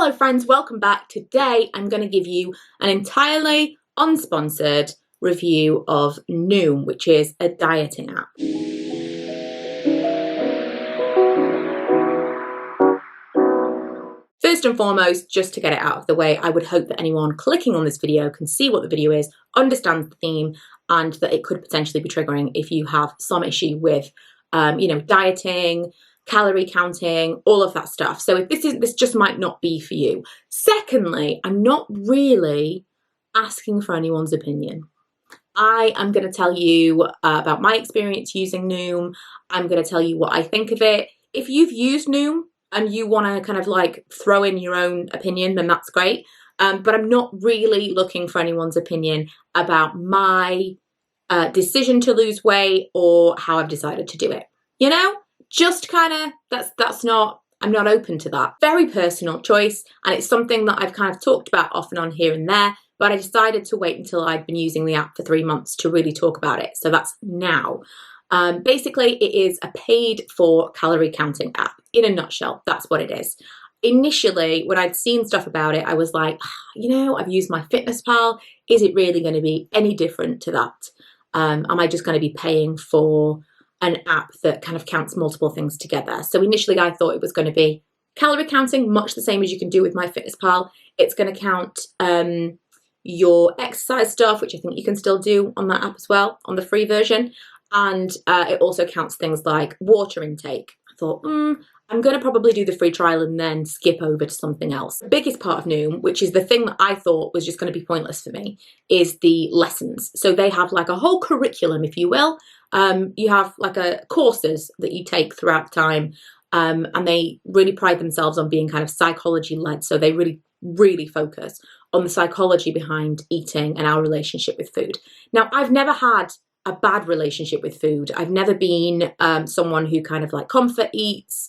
Hello friends, welcome back. Today I'm going to give you an entirely unsponsored review of Noom, which is a dieting app. First and foremost, just to get it out of the way, I would hope that anyone clicking on this video can see what the video is, understands the theme, and that it could potentially be triggering if you have some issue with, dieting, calorie counting, all of that stuff. So if this just might not be for you. Secondly, I'm not really asking for anyone's opinion. I am going to tell you about my experience using Noom. I'm going to tell you what I think of it. If you've used Noom and you want to kind of like throw in your own opinion, then that's great. But I'm not really looking for anyone's opinion about my decision to lose weight or how I've decided to do it. You know? Just kind of, I'm not open to that. Very personal choice, and it's something that I've kind of talked about off and on here and there, but I decided to wait until I'd been using the app for 3 months to really talk about it. So that's now. Basically, it is a paid for calorie counting app. In a nutshell, that's what it is. Initially, when I'd seen stuff about it, I was like, I've used my MissBudgetBeauty. Is it really going to be any different to that? Am I just going to be paying for an app that kind of counts multiple things together? So initially I thought it was going to be calorie counting, much the same as you can do with my MissBudgetBeauty. It's going to count your exercise stuff, which I think you can still do on that app as well, on the free version. And it also counts things like water intake. I thought, I'm going to probably do the free trial and then skip over to something else. The biggest part of Noom, which is the thing that I thought was just going to be pointless for me, is the lessons. So they have like a whole curriculum, if you will. You have like courses that you take throughout time, and they really pride themselves on being kind of psychology led. So they really, really focus on the psychology behind eating and our relationship with food. Now, I've never had a bad relationship with food. I've never been someone who kind of like comfort eats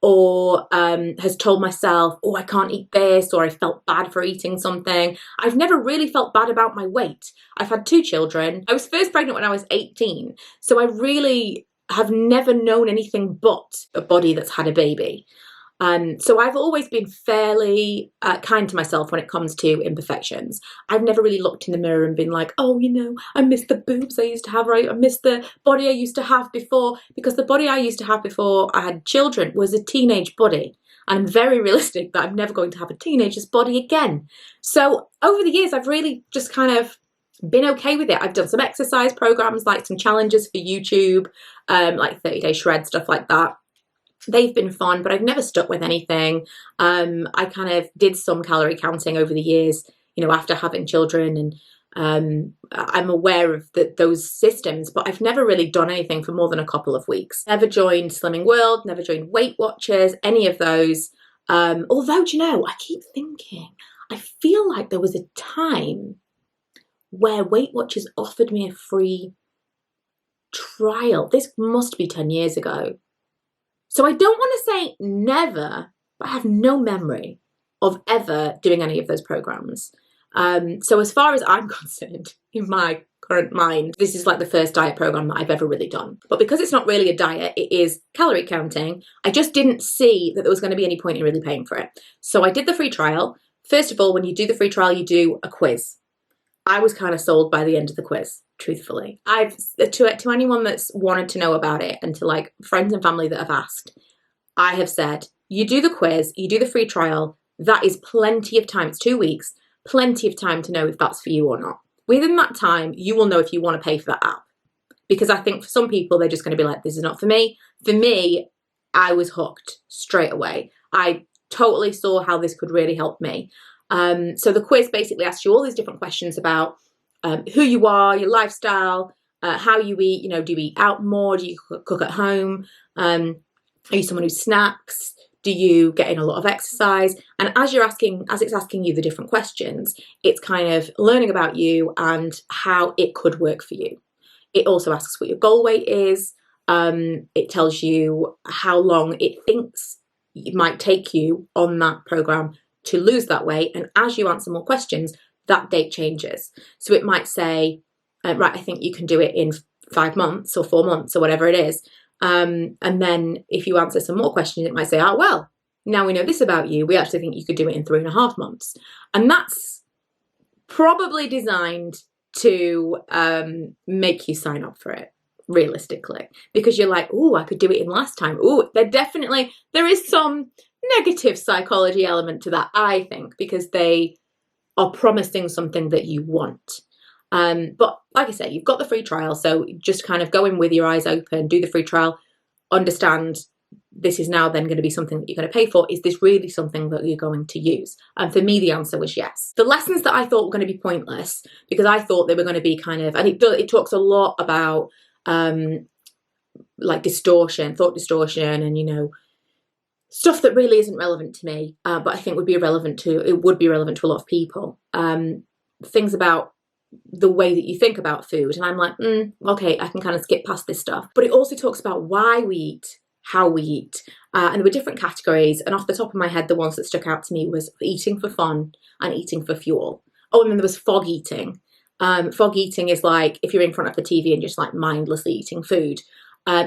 or has told myself, I can't eat this, or I felt bad for eating something. I've never really felt bad about my weight. I've had 2 children. I was first pregnant when I was 18. So I really have never known anything but a body that's had a baby. So I've always been fairly kind to myself when it comes to imperfections. I've never really looked in the mirror and been like, I miss the boobs I used to have, right? I miss the body I used to have before, because the body I used to have before I had children was a teenage body. And I'm very realistic that I'm never going to have a teenager's body again. So over the years, I've really just kind of been okay with it. I've done some exercise programs, like some challenges for YouTube, like 30-day shred, stuff like that. They've been fun, but I've never stuck with anything. I kind of did some calorie counting over the years, after having children, and I'm aware of those systems, but I've never really done anything for more than a couple of weeks. Never joined Slimming World, never joined Weight Watchers, any of those. Although, I keep thinking, I feel like there was a time where Weight Watchers offered me a free trial. This must be 10 years ago. So I don't want to say never, but I have no memory of ever doing any of those programs. So as far as I'm concerned, in my current mind, this is like the first diet program that I've ever really done. But because it's not really a diet, it is calorie counting, I just didn't see that there was going to be any point in really paying for it. So I did the free trial. First of all, when you do the free trial, you do a quiz. I was kind of sold by the end of the quiz, truthfully. I've to anyone that's wanted to know about it, and to like friends and family that have asked, I have said, you do the quiz, you do the free trial, that is plenty of time. It's 2 weeks, plenty of time to know if that's for you or not. Within that time, you will know if you want to pay for that app. Because I think for some people, they're just going to be like, this is not for me. For me, I was hooked straight away. I totally saw how this could really help me. So the quiz basically asks you all these different questions about who you are, your lifestyle, how you eat. Do you eat out more? Do you cook at home? Are you someone who snacks? Do you get in a lot of exercise? And as it's asking you the different questions, it's kind of learning about you and how it could work for you. It also asks what your goal weight is. It tells you how long it thinks it might take you on that program to lose that weight. And as you answer more questions, that date changes. So it might say, right, I think you can do it in 5 months or 4 months or whatever it is. And then if you answer some more questions, it might say, now we know this about you, we actually think you could do it in 3.5 months. And that's probably designed to make you sign up for it, realistically, because you're like, oh, I could do it in less time. Oh, there is some negative psychology element to that, I think, because they are promising something that you want. But like I say, you've got the free trial, so just kind of go in with your eyes open, do the free trial, understand this is now then going to be something that you're going to pay for. Is this really something that you're going to use? And for me, the answer was yes. The lessons that I thought were going to be pointless, because I thought they were going to be kind of, and it talks a lot about like thought distortion, and stuff that really isn't relevant to me, but I think would be relevant to a lot of people. Things about the way that you think about food, and I'm like, okay, I can kind of skip past this stuff. But it also talks about why we eat, how we eat, and there were different categories, and off the top of my head, the ones that stuck out to me was eating for fun and eating for fuel. Oh, and then there was fog eating. Fog eating is like if you're in front of the TV and just like mindlessly eating food.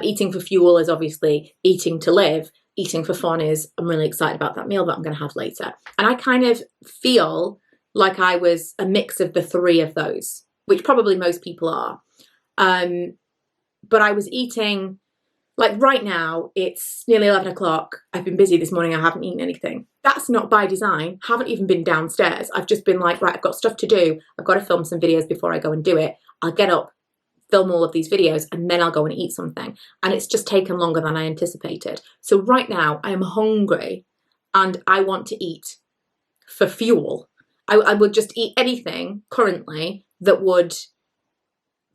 Eating for fuel is obviously eating to live. Eating for fun is, I'm really excited about that meal that I'm going to have later. And I kind of feel like I was a mix of the three of those, which probably most people are. But I was eating, like right now, it's nearly 11 o'clock. I've been busy this morning. I haven't eaten anything. That's not by design. Haven't even been downstairs. I've just been like, right, I've got stuff to do. I've got to film some videos before I go and do it. I'll get up, film all of these videos, and then I'll go and eat something. And it's just taken longer than I anticipated. So right now I am hungry and I want to eat for fuel. I would just eat anything currently that would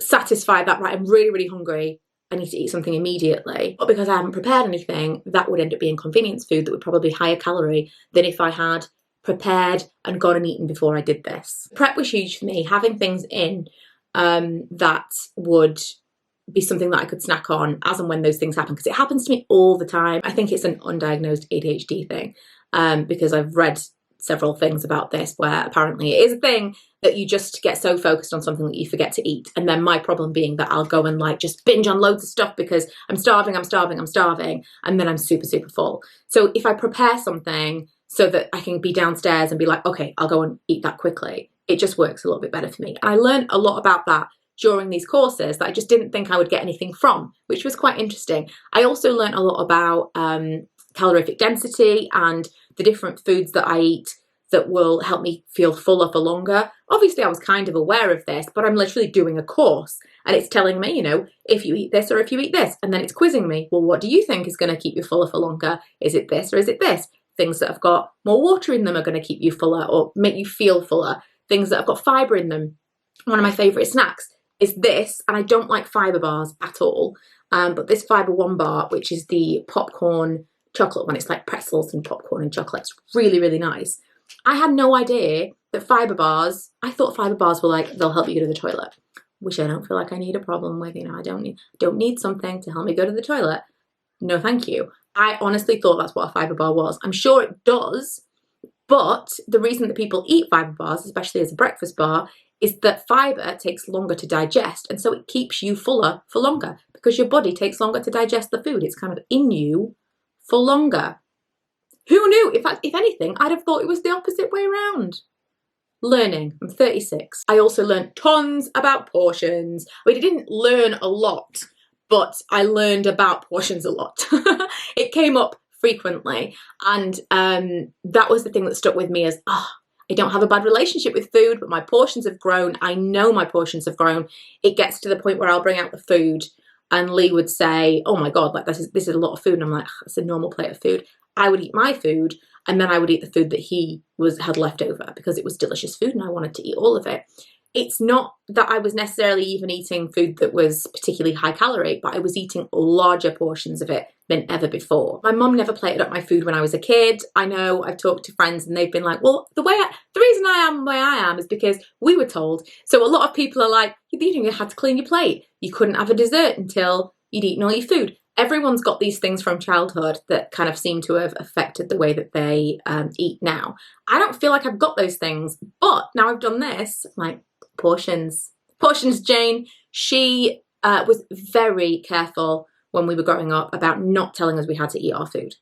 satisfy that, right, I'm really, really hungry. I need to eat something immediately. But because I haven't prepared anything, that would end up being convenience food that would probably be higher calorie than if I had prepared and gone and eaten before I did this. Prep was huge for me, having things in that would be something that I could snack on as and when those things happen, because it happens to me all the time. I think it's an undiagnosed ADHD thing, because I've read several things about this where apparently it is a thing that you just get so focused on something that you forget to eat. And then my problem being that I'll go and like just binge on loads of stuff because I'm starving, and then I'm super, super full. So if I prepare something so that I can be downstairs and be like, okay, I'll go and eat that quickly, it just works a little bit better for me. And I learned a lot about that during these courses that I just didn't think I would get anything from, which was quite interesting. I also learned a lot about calorific density and the different foods that I eat that will help me feel fuller for longer. Obviously, I was kind of aware of this, but I'm literally doing a course and it's telling me, if you eat this or if you eat this, and then it's quizzing me. Well, what do you think is going to keep you fuller for longer? Is it this or is it this? Things that have got more water in them are going to keep you fuller or make you feel fuller. Things that have got fibre in them. One of my favourite snacks is this, and I don't like fibre bars at all, but this Fibre One bar, which is the popcorn chocolate one, it's like pretzels and popcorn and chocolate. It's really, really nice. I had no idea that fibre bars, I thought fibre bars were like, they'll help you go to the toilet, which I don't feel like I need a problem with. I don't need something to help me go to the toilet. No, thank you. I honestly thought that's what a fibre bar was. I'm sure it does, but the reason that people eat fibre bars, especially as a breakfast bar, is that fibre takes longer to digest, and so it keeps you fuller for longer because your body takes longer to digest the food. It's kind of in you for longer. Who knew? If anything, I'd have thought it was the opposite way around. Learning. I'm 36. I also learned tons about portions. I didn't learn a lot, but I learned about portions a lot. It came up frequently, and that was the thing that stuck with me as, I don't have a bad relationship with food, but my portions have grown. I know my portions have grown. It gets to the point where I'll bring out the food and Lee would say, oh my God, like this is a lot of food. And I'm like, it's a normal plate of food. I would eat my food and then I would eat the food that he had left over because it was delicious food and I wanted to eat all of it. It's not that I was necessarily even eating food that was particularly high calorie, but I was eating larger portions of it than ever before. My mum never plated up my food when I was a kid. I know I've talked to friends and they've been like, well, the reason I am the way I am is because we were told. So a lot of people are like, you had to clean your plate. You couldn't have a dessert until you'd eaten all your food. Everyone's got these things from childhood that kind of seem to have affected the way that they eat now. I don't feel like I've got those things, but now I've done this, like portions. Portions Jane, she was very careful when we were growing up about not telling us we had to eat our food.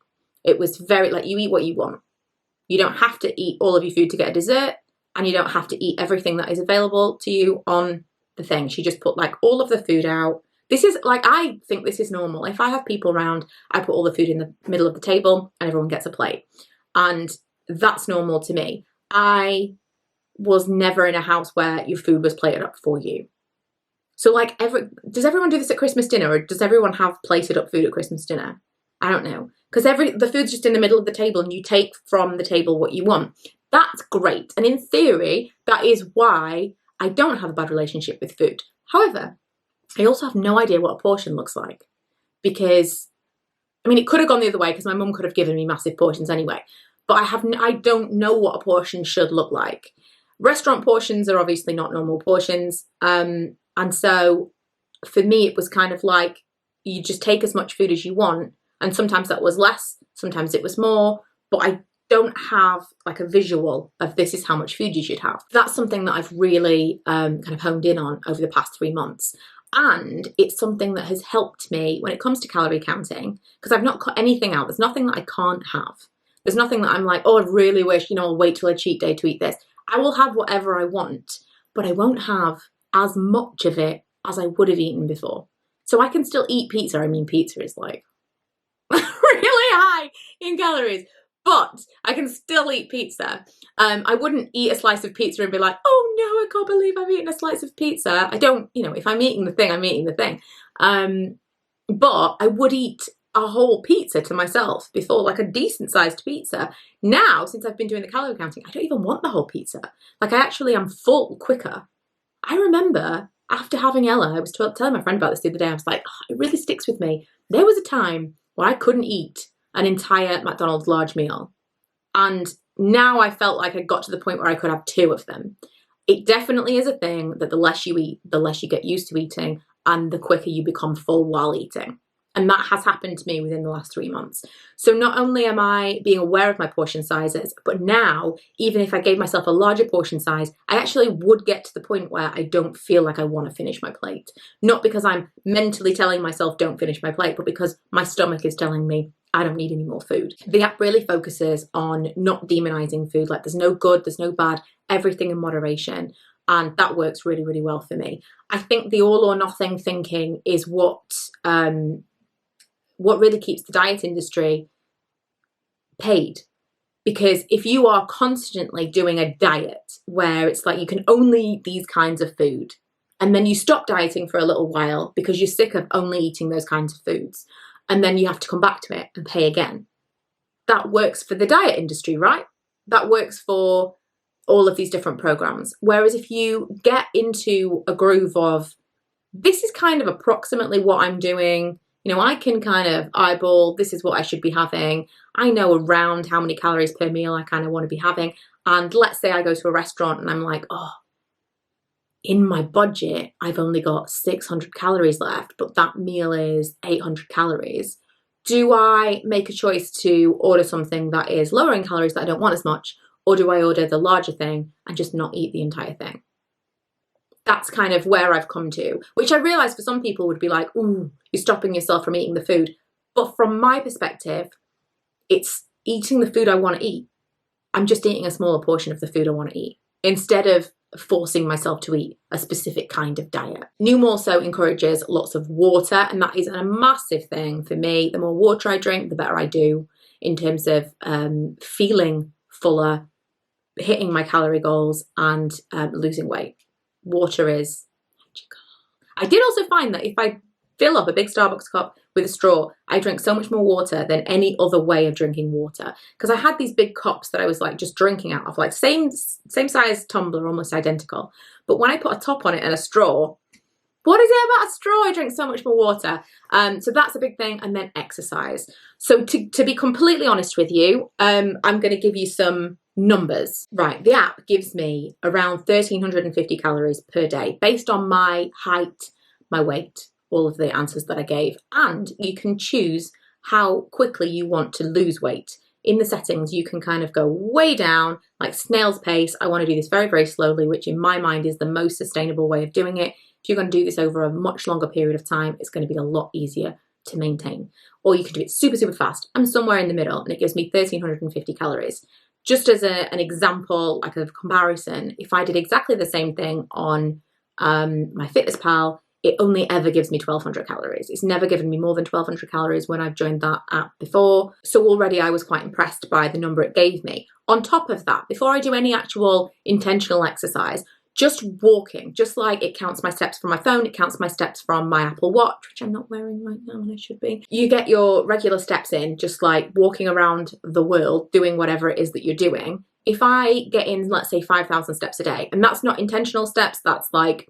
It was very like, you eat what you want. You don't have to eat all of your food to get a dessert, and you don't have to eat everything that is available to you on the thing. She just put like all of the food out. This is like, I think this is normal. If I have people around, I put all the food in the middle of the table and everyone gets a plate. And that's normal to me. I was never in a house where your food was plated up for you. So like, does everyone do this at Christmas dinner, or does everyone have plated up food at Christmas dinner? I don't know. Because the food's just in the middle of the table and you take from the table what you want. That's great. And in theory, that is why I don't have a bad relationship with food. However, I also have no idea what a portion looks like, because, I mean, it could have gone the other way because my mum could have given me massive portions anyway, but I don't know what a portion should look like. Restaurant portions are obviously not normal portions. And so for me, it was kind of like, you just take as much food as you want. And sometimes that was less, sometimes it was more, but I don't have like a visual of this is how much food you should have. That's something that I've really kind of honed in on over the past 3 months. And it's something that has helped me when it comes to calorie counting, because I've not cut anything out. There's nothing that I can't have. There's nothing that I'm like, oh, I really wish, I'll wait till a cheat day to eat this. I will have whatever I want, but I won't have as much of it as I would have eaten before. So I can still eat pizza. I mean, pizza is like really high in calories, but I can still eat pizza. I wouldn't eat a slice of pizza and be like, oh no, I can't believe I've eaten a slice of pizza. I don't, if I'm eating the thing, I'm eating the thing. But I would eat a whole pizza to myself before, like a decent sized pizza. Now, since I've been doing the calorie counting, I don't even want the whole pizza. Like, I actually am full quicker. I remember after having Ella, I was telling my friend about this the other day. I was like, oh, it really sticks with me. There was a time where I couldn't eat an entire McDonald's large meal. And now I felt like I got to the point where I could have 2 of them. It definitely is a thing that the less you eat, the less you get used to eating, and the quicker you become full while eating. And that has happened to me within the last 3 months. So not only am I being aware of my portion sizes, but now, even if I gave myself a larger portion size, I actually would get to the point where I don't feel like I want to finish my plate. Not because I'm mentally telling myself don't finish my plate, but because my stomach is telling me I don't need any more food. The app really focuses on not demonizing food. Like, there's no good, there's no bad, everything in moderation. And that works really, really well for me. I think the all or nothing thinking is what really keeps the diet industry paid. Because if you are constantly doing a diet where it's like you can only eat these kinds of food, and then you stop dieting for a little while because you're sick of only eating those kinds of foods, and then you have to come back to it and pay again. That works for the diet industry, right? That works for all of these different programs. Whereas if you get into a groove of, this is kind of approximately what I'm doing, I can kind of eyeball, this is what I should be having. I know around how many calories per meal I kind of want to be having. And let's say I go to a restaurant and I'm like, oh, in my budget, I've only got 600 calories left, but that meal is 800 calories. Do I make a choice to order something that is lower in calories that I don't want as much? Or do I order the larger thing and just not eat the entire thing? That's kind of where I've come to, which I realize for some people would be like, ooh, you're stopping yourself from eating the food. But from my perspective, it's eating the food I want to eat. I'm just eating a smaller portion of the food I want to eat instead of forcing myself to eat a specific kind of diet. Noom also encourages lots of water, and that is a massive thing for me. The more water I drink, the better I do in terms of feeling fuller, hitting my calorie goals, and losing weight. Water is magical. I did also find that if I fill up a big Starbucks cup with a straw, I drink so much more water than any other way of drinking water. Because I had these big cups that I was like just drinking out of, like same size tumbler, almost identical. But when I put a top on it and a straw, what is it about a straw? I drink so much more water. So that's a big thing. And then exercise. So to be completely honest with you, I'm going to give you some numbers. Right, the app gives me around 1,350 calories per day based on my height, my weight, all of the answers that I gave. And you can choose how quickly you want to lose weight. In the settings, you can kind of go way down, like snail's pace. I want to do this very, very slowly, which in my mind is the most sustainable way of doing it. If you're going to do this over a much longer period of time, it's going to be a lot easier to maintain. or you can do it super, super fast. I'm somewhere in the middle and it gives me 1,350 calories. Just as an example, like a comparison, if I did exactly the same thing on my FitnessPal, it only ever gives me 1,200 calories. It's never given me more than 1,200 calories when I've joined that app before. So already I was quite impressed by the number it gave me. On top of that, before I do any actual intentional exercise, just walking, just like it counts my steps from my phone, it counts my steps from my Apple Watch, which I'm not wearing right now and I should be. You get your regular steps in, just like walking around the world, doing whatever it is that you're doing. If I get in, let's say 5,000 steps a day, and that's not intentional steps, that's like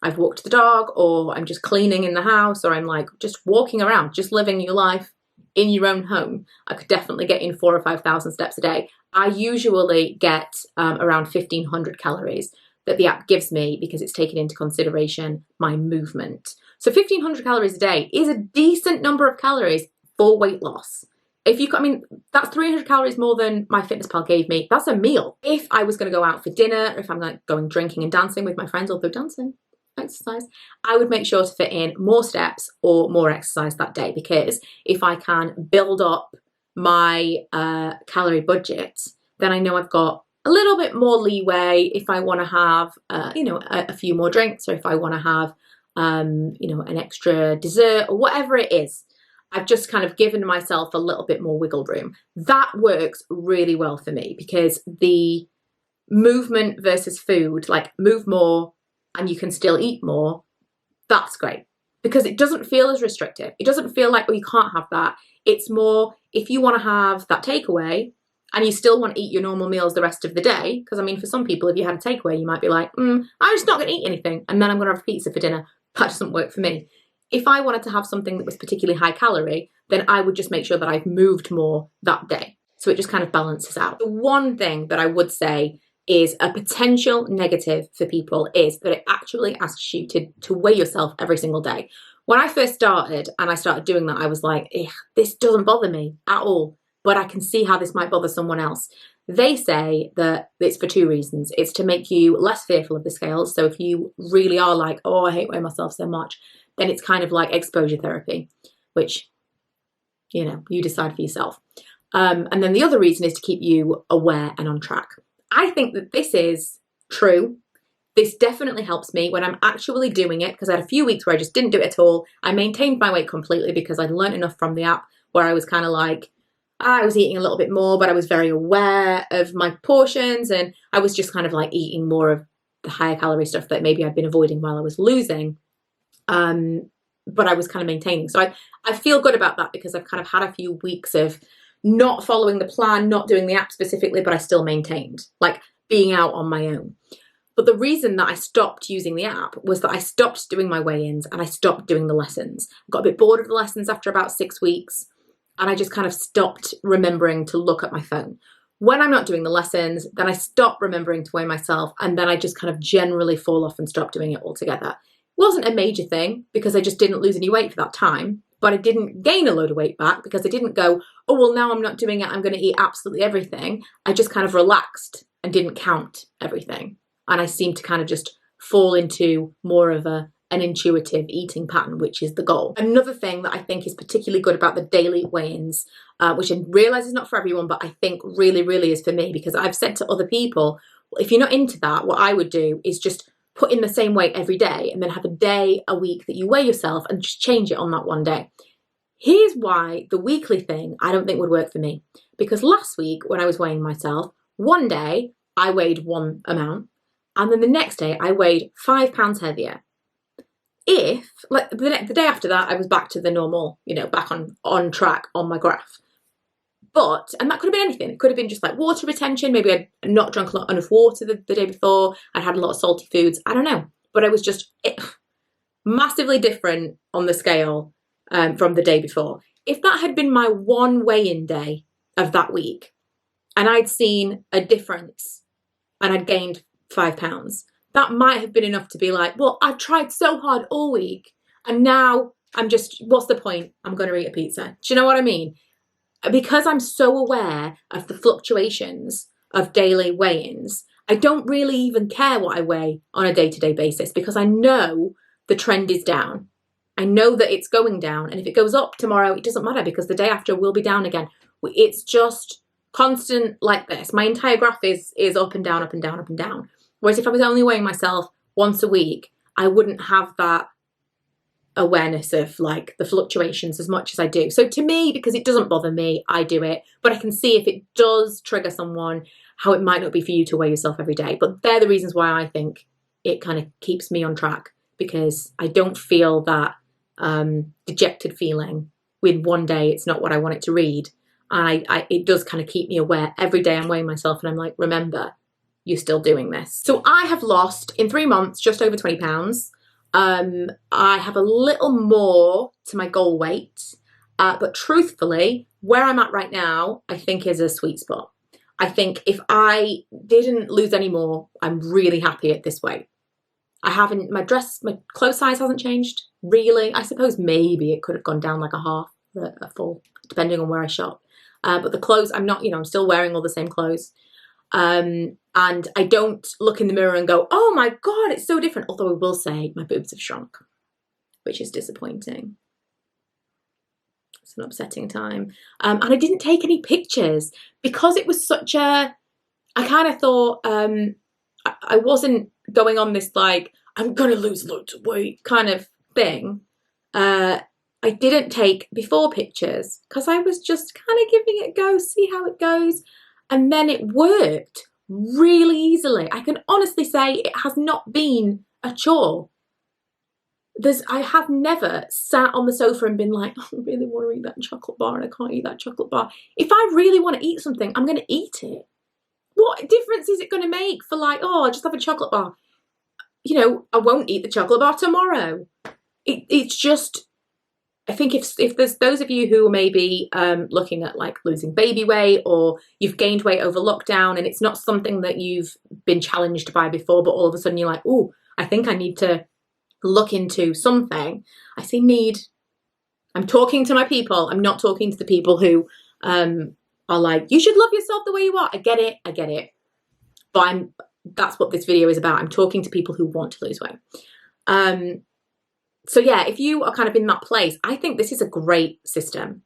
I've walked the dog, or I'm just cleaning in the house, or I'm like just walking around, just living your life in your own home, I could definitely get in 4,000 or 5,000 steps a day. I usually get around 1,500 calories that the app gives me because it's taken into consideration my movement. So 1,500 calories a day is a decent number of calories for weight loss. That's 300 calories more than my FitnessPal gave me. That's a meal. If I was going to go out for dinner, if I'm like going drinking and dancing with my friends, although dancing, exercise, I would make sure to fit in more steps or more exercise that day, because if I can build up my calorie budget, then I know I've got a little bit more leeway if I want to have, a few more drinks, or if I want to have, an extra dessert or whatever it is. I've just kind of given myself a little bit more wiggle room. That works really well for me, because the movement versus food, like move more and you can still eat more, that's great, because it doesn't feel as restrictive. It doesn't feel like, oh, you can't have that. It's more, if you want to have that takeaway and you still want to eat your normal meals the rest of the day, because for some people, if you had a takeaway, you might be like, I'm just not going to eat anything, and then I'm going to have pizza for dinner. That doesn't work for me. If I wanted to have something that was particularly high calorie, then I would just make sure that I've moved more that day. So it just kind of balances out. The one thing that I would say is a potential negative for people is that it actually asks you to weigh yourself every single day. When I first started and I started doing that, I was like, this doesn't bother me at all, but I can see how this might bother someone else. They say that it's for two reasons. It's to make you less fearful of the scales. So if you really are like, oh, I hate weighing myself so much, then it's kind of like exposure therapy, which, you decide for yourself. And then the other reason is to keep you aware and on track. I think that this is true. This definitely helps me when I'm actually doing it, because I had a few weeks where I just didn't do it at all. I maintained my weight completely because I'd learned enough from the app where I was kind of like, I was eating a little bit more, but I was very aware of my portions, and I was just kind of like eating more of the higher calorie stuff that maybe I'd been avoiding while I was losing. But I was kind of maintaining. So I feel good about that, because I've kind of had a few weeks of not following the plan, not doing the app specifically, but I still maintained, like being out on my own. But the reason that I stopped using the app was that I stopped doing my weigh-ins and I stopped doing the lessons. I got a bit bored of the lessons after about 6 weeks, and I just kind of stopped remembering to look at my phone. When I'm not doing the lessons, then I stop remembering to weigh myself, and then I just kind of generally fall off and stop doing it altogether. It wasn't a major thing, because I just didn't lose any weight for that time, but I didn't gain a load of weight back, because I didn't go, oh, well, now I'm not doing it, I'm going to eat absolutely everything. I just kind of relaxed and didn't count everything. And I seemed to kind of just fall into more of an intuitive eating pattern, which is the goal. Another thing that I think is particularly good about the daily weigh-ins, which I realise is not for everyone, but I think really, really is for me, because I've said to other people, well, if you're not into that, what I would do is just put in the same weight every day, and then have a day a week that you weigh yourself and just change it on that one day. Here's why the weekly thing I don't think would work for me. Because last week when I was weighing myself, one day I weighed one amount, and then the next day I weighed 5 pounds heavier. If, like the day after that, I was back to the normal, back on track on my graph. But, and that could have been anything. It could have been just like water retention. Maybe I'd not drunk enough water the day before. I'd had a lot of salty foods. I don't know. But I was just massively different on the scale from the day before. If that had been my one weigh-in day of that week, and I'd seen a difference and I'd gained 5 pounds, that might have been enough to be like, well, I've tried so hard all week, and now I'm just, what's the point? I'm going to eat a pizza. Do you know what I mean? Because I'm so aware of the fluctuations of daily weigh-ins, I don't really even care what I weigh on a day-to-day basis, because I know the trend is down. I know that it's going down. And if it goes up tomorrow, it doesn't matter because the day after will be down again. It's just constant like this. My entire graph is up and down, up and down, up and down. Whereas if I was only weighing myself once a week, I wouldn't have that awareness of like the fluctuations as much as I do. So to me, because it doesn't bother me, I do it. But I can see if it does trigger someone, how it might not be for you to weigh yourself every day. But they're the reasons why I think it kind of keeps me on track, because I don't feel that dejected feeling with one day it's not what I want it to read. And it does kind of keep me aware. Every day I'm weighing myself and I'm like, remember, you're still doing this. So I have lost in 3 months just over 20 pounds. I have a little more to my goal weight, but truthfully, where I'm at right now, I think is a sweet spot. I think if I didn't lose any more, I'm really happy at this weight. My clothes size hasn't changed, really. I suppose maybe it could have gone down like a half, a full, depending on where I shop. But the clothes, I'm still wearing all the same clothes. And I don't look in the mirror and go, oh my God, it's so different. Although I will say my boobs have shrunk, which is disappointing. It's an upsetting time. And I didn't take any pictures because it was I kind of thought, I wasn't going on this like, I'm going to lose loads of weight kind of thing. I didn't take before pictures because I was just kind of giving it a go, see how it goes. And then it worked really easily. I can honestly say it has not been a chore. I have never sat on the sofa and been like, oh, I really want to eat that chocolate bar and I can't eat that chocolate bar. If I really want to eat something, I'm going to eat it. What difference is it going to make for like, oh, I'll just have a chocolate bar? I won't eat the chocolate bar tomorrow. It's just, I think if there's those of you who are maybe looking at like losing baby weight, or you've gained weight over lockdown and it's not something that you've been challenged by before, but all of a sudden you're like, oh, I think I need to look into something. I say need. I'm talking to my people. I'm not talking to the people who are like, you should love yourself the way you are. I get it. But that's what this video is about. I'm talking to people who want to lose weight. So yeah, if you are kind of in that place, I think this is a great system.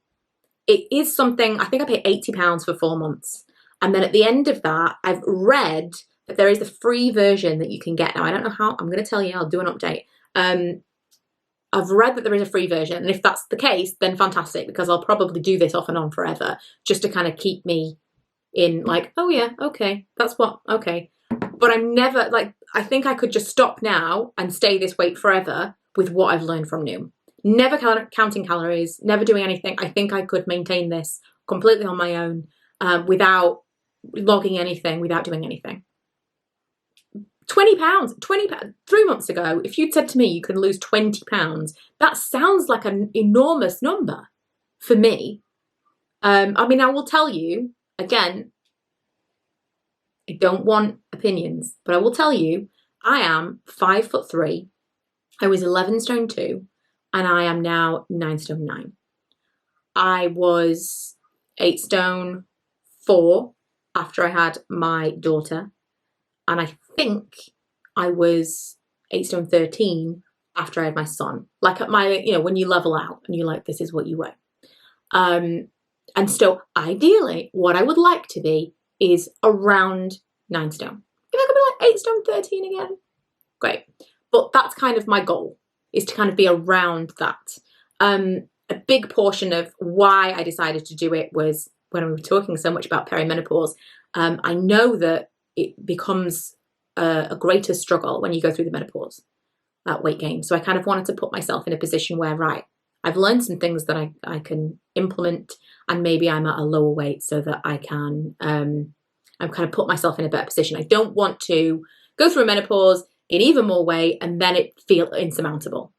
It is something, I think I paid £80 for 4 months. And then at the end of that, I've read that there is a free version that you can get. Now, I don't know how, I'm going to tell you, I'll do an update. I've read that there is a free version. And if that's the case, then fantastic, because I'll probably do this off and on forever, just to kind of keep me in like, oh yeah, okay, okay. But I'm never, like, I think I could just stop now and stay this weight forever with what I've learned from Noom. Never counting calories, never doing anything. I think I could maintain this completely on my own, without logging anything, without doing anything. £20, 3 months ago, if you'd said to me you can lose 20 pounds, that sounds like an enormous number for me. I mean, I will tell you, again, I don't want opinions, but I will tell you, I am 5'3". I was 11 stone 2, and I am now 9 stone 9. I was 8 stone 4 after I had my daughter, and I think I was 8 stone 13 after I had my son. Like at my, when you level out and you're like, this is what you weigh. And so ideally, what I would like to be is around 9 stone. If I could be like 8 stone 13 again, great. But that's kind of my goal, is to kind of be around that. A big portion of why I decided to do it was when we were talking so much about perimenopause. I know that it becomes a greater struggle when you go through the menopause, weight gain. So I kind of wanted to put myself in a position where, right, I've learned some things that I can implement, and maybe I'm at a lower weight so that I can, I'm kind of put myself in a better position. I don't want to go through a menopause, gain even more weight, and then it feel insurmountable.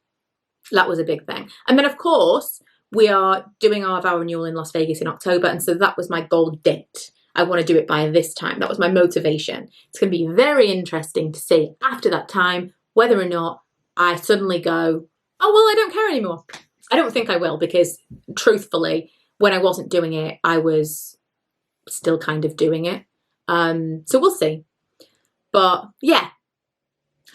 That was a big thing. And then, of course, we are doing our vow renewal in Las Vegas in October, and so that was my goal date. I want to do it by this time. That was my motivation. It's going to be very interesting to see after that time whether or not I suddenly go, oh, well, I don't care anymore. I don't think I will, because truthfully, when I wasn't doing it, I was still kind of doing it. So we'll see. But yeah,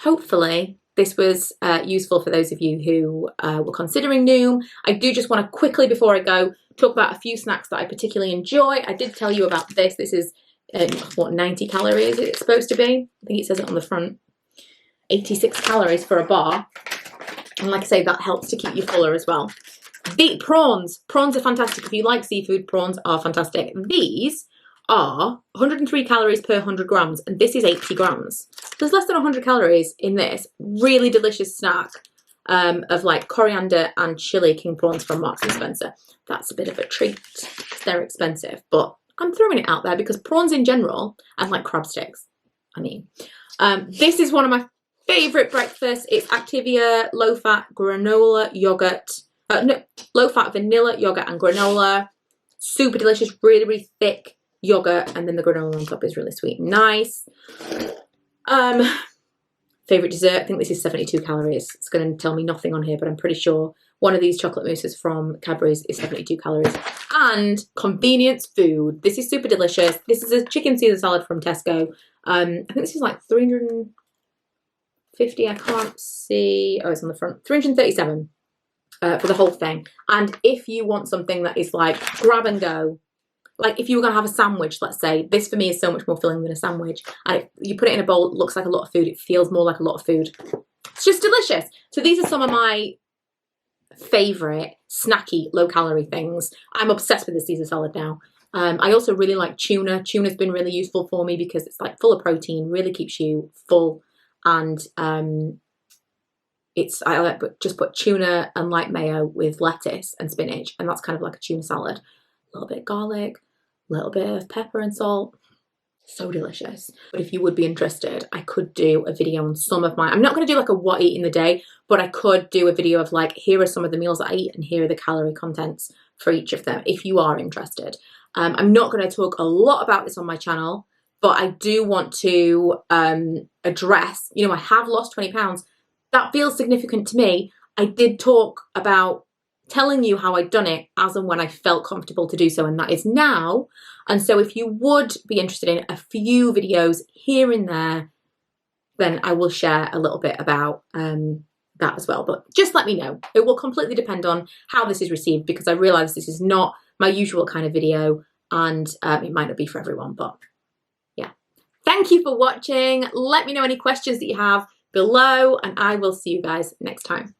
hopefully this was useful for those of you who were considering Noom. I do just want to quickly, before I go, talk about a few snacks that I particularly enjoy. I did tell you about this. This is, what, 90 calories it's supposed to be? I think it says it on the front. 86 calories for a bar. And like I say, that helps to keep you fuller as well. The prawns. Prawns are fantastic. If you like seafood, prawns are fantastic. These are 103 calories per 100 grams, and this is 80 grams. There's less than 100 calories in this really delicious snack of like coriander and chili king prawns from Marks and Spencer. That's a bit of a treat. They're expensive, but I'm throwing it out there because prawns in general, and like crab sticks, I mean. This is one of my favorite breakfasts. It's Activia low-fat granola yogurt. No, low-fat vanilla yogurt and granola. Super delicious, really, really thick yogurt, and then the granola on top is really sweet and nice. Favorite dessert, I think this is 72 calories. It's going to tell me nothing on here, but I'm pretty sure one of these chocolate mousses from Cadbury's is 72 calories. And convenience food. This is super delicious. This is a chicken Caesar salad from Tesco. I think this is like 350. I can't see. Oh, it's on the front. 337 for the whole thing. And if you want something that is like grab and go, like if you were going to have a sandwich, let's say, this for me is so much more filling than a sandwich. And if you put it in a bowl, it looks like a lot of food. It feels more like a lot of food. It's just delicious. So these are some of my favorite snacky, low-calorie things. I'm obsessed with the Caesar salad now. I also really like tuna. Tuna's been really useful for me because it's like full of protein, really keeps you full. And I like just put tuna and light mayo with lettuce and spinach, and that's kind of like a tuna salad. A little bit of garlic, a little bit of pepper and salt. So delicious. But if you would be interested, I could do a video on some of my, I'm not going to do like a what I eat in the day, but I could do a video of like, here are some of the meals that I eat and here are the calorie contents for each of them, if you are interested. I'm not going to talk a lot about this on my channel, but I do want to address, you know, I have lost 20 pounds. That feels significant to me. I did talk about telling you how I'd done it as and when I felt comfortable to do so, and that is now. And so if you would be interested in a few videos here and there, then I will share a little bit about that as well. But just let me know. It will completely depend on how this is received, because I realise this is not my usual kind of video, and it might not be for everyone, but yeah. Thank you for watching. Let me know any questions that you have below, and I will see you guys next time.